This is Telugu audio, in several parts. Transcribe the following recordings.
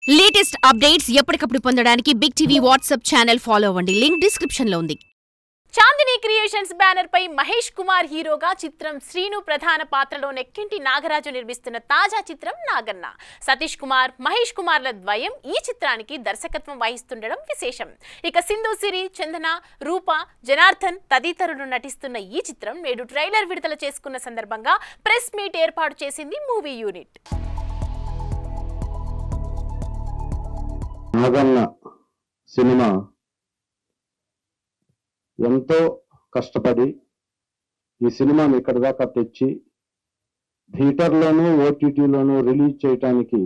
లేటెస్ట్ అప్డేట్స్ ఎప్పటికప్పుడు పొందడానికి Big TV WhatsApp channel follow అవ్వండి. లింక్ డిస్క్రిప్షన్ లో ఉంది. చాందిని క్రియేషన్స్ బ్యానర్ పై మహేష్ కుమార్ హీరోగా చిత్రం శ్రీను ప్రధాన పాత్రలో నెక్కింటి నాగరాజు నిర్మిస్తున్న తాజా చిత్రం నాగన్న. సతీష్ కుమార్, మహేష్ కుమార్ల ద్వయం ఈ చిత్రానికి దర్శకత్వం వహిస్తుండడం విశేషం. ఇక సింధు సిరి, చందన, రూప, జనార్దన్ తదితరులు నటిస్తున్న ఈ చిత్రం నేడు ట్రైలర్ విడుదల చేసుకున్న సందర్భంగా ప్రెస్ మీట్ ఏర్పాటు చేసింది మూవీ యూనిట్. నాగన్న సినిమా ఎంతో కష్టపడి ఈ సినిమాని ఇక్కడ దాకా తెచ్చి థియేటర్లోనూ ఓటీటీలోనూ రిలీజ్ చేయటానికి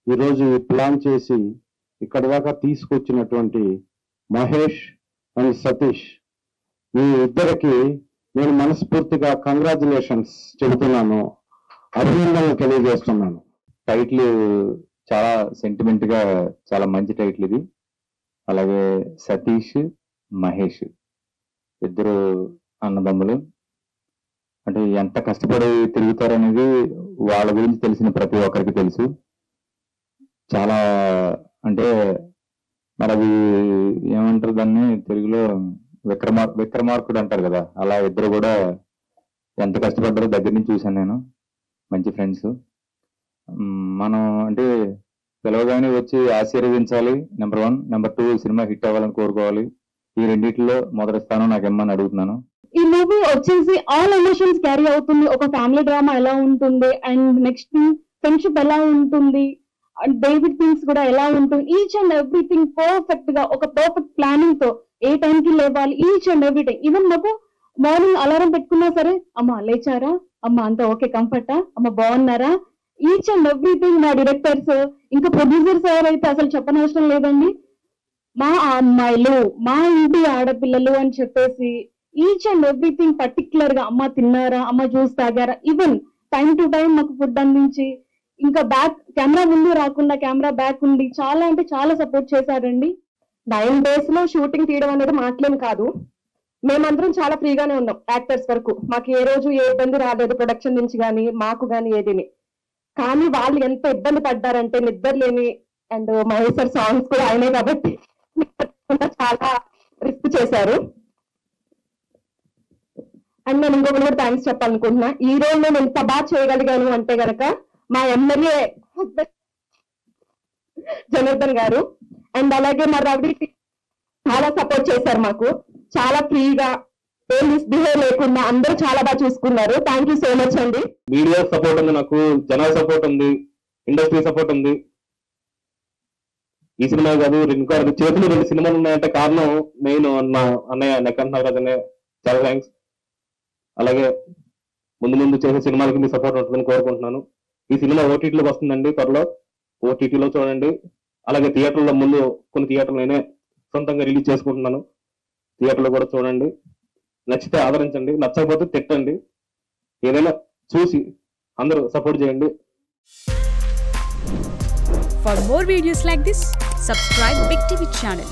ఈరోజు ప్లాన్ చేసి ఇక్కడ దాకా తీసుకొచ్చినటువంటి మహేష్ అండ్ సతీష్, మీ ఇద్దరికి నేను మనస్ఫూర్తిగా కంగ్రాచులేషన్స్ చెబుతున్నాను, అభినందనలు తెలియజేస్తున్నాను. టైటిల్ చాలా సెంటిమెంట్ గా చాలా మంచి టైటిల్ ఇది. అలాగే సతీష్, మహేష్ ఇద్దరు అన్నదమ్ములు. అంటే ఎంత కష్టపడి తిరుగుతారనేది వాళ్ళ గురించి తెలిసిన ప్రతి ఒక్కరికి తెలుసు. చాలా అంటే మరి అది ఏమంటారు దాన్ని తెలుగులో విక్రమార్కుడు అంటారు కదా, అలా ఇద్దరు కూడా ఎంత కష్టపడ్డారో దగ్గర నుంచి చూశాను నేను. మంచి ఫ్రెండ్స్. మనం అంటే పిలవగానే వచ్చి ఆశీర్వదించాలి నెంబర్ 1, నెంబర్ 2 సినిమా హిట్ అవ్వాలని కోరుకోవాలి. ఈ రెండిట్లో మొదటి స్థానం నాకు ఇమ్మని అడుగుతున్నాను. ఈ మూవీ వచ్చేసి ఆల్ ఎమోషన్స్ క్యారీ అవుతుంది. ఒక ఫ్యామిలీ డ్రామా ఎలా ఉంటుంది, అండ్ నెక్స్ట్ ఫ్రెండ్షిప్ ఎలా ఉంటుంది, అండ్ డేవిడ్ థింగ్స్ కూడా ఎలా ఉంటుంది, ఈచ్ అండ్ ఎవ్రీథింగ్ పర్ఫెక్ట్ గా ఒక పర్ఫెక్ట్ ప్లానింగ్ తో ఏ టైం కి లేవాలి, ఈచ్ అండ్ ఎవ్రీథింగ్. ఈవెన్ నాకు మార్నింగ్ అలారం పెట్టుకున్నా సరే, అమ్మ లేచారా, అమ్మ అంతా ఓకే కంఫర్టా, అమ్మ బాగున్నారా, ఈచ్ అండ్ ఎవ్రీథింగ్. మా డైరెక్టర్స్ ఇంకా ప్రొడ్యూసర్స్ ఎవరైతే అసలు చెప్పనవసరం లేదండి. మా అమ్మాయిలు, మా ఇంటి ఆడపిల్లలు అని చెప్పేసి ఈచ్ అండ్ ఎవ్రీథింగ్ పర్టికులర్ గా అమ్మ తిన్నారా, అమ్మ జ్యూస్ తాగారా, ఈవెన్ టైం టు టైం మాకు ఫుడ్ అందించి, ఇంకా బ్యాక్ కెమెరా ముందు రాకుండా కెమెరా బ్యాక్ ఉండి చాలా అంటే చాలా సపోర్ట్ చేశారండి. 9 days లో షూటింగ్ తీయడం అనేది మాటలేం కాదు. మేమందరం చాలా ఫ్రీగానే ఉన్నాం యాక్టర్స్ వరకు. మాకు ఏ రోజు ఏ ఇబ్బంది రాలేదు ప్రొడక్షన్ నుంచి కానీ మాకు కానీ ఏదిని. కానీ వాళ్ళు ఎంత ఇబ్బంది పడ్డారంటే నిద్రలేని, అండ్ మహేష్ సార్ సాంగ్స్ కూడా ఆయనే కాబట్టి చాలా రిస్క్ చేశారు. అండ్ నేను ఇంకొకటి కూడా థ్యాంక్స్ చెప్పాలనుకుంటున్నా. ఈ రోజు నేను ఎంత బాగా చేయగలిగాను అంటే గనక మా ఎమ్మెల్యే జనార్దన్ గారు, అండ్ అలాగే మా రవి చాలా సపోర్ట్ చేశారు. మాకు చాలా ఫ్రీగా ఏ మిస్బిహేవ్ లేకుండా అందరూ చాలా బాగా చూసుకున్నారు. థ్యాంక్ యూ సో మచ్ అండి. మీడియా సపోర్ట్ ఉంది, నాకు జనాల సపోర్ట్ ఉంది, ఇండస్ట్రీ సపోర్ట్ ఉంది. ఈ సినిమా కాదు ఇంకా చేతులు 2 సినిమాలు ఉన్నాయంటే కారణం మెయిన్ నా అన్నయ్య నెక్కంటి నాగరాజ్ అన్నయ్య. చాలా థ్యాంక్స్. అలాగే ముందు చేసే సినిమాలకి మీ సపోర్ట్ ఉంటుందని కోరుకుంటున్నాను. ఈ సినిమా ఓటీటీలోకి వస్తుందండి త్వరలో, ఓటీటీలో చూడండి. అలాగే థియేటర్లో ముందు కొన్ని థియేటర్లు నేనే సొంతంగా రిలీజ్ చేసుకుంటున్నాను, థియేటర్లో కూడా చూడండి. నచ్చితే ఆదరించండి, నచ్చకపోతే తిట్టండి, ఏదైనా చూసి అందరూ సపోర్ట్ చేయండి. For more videos like this, subscribe Big TV channel.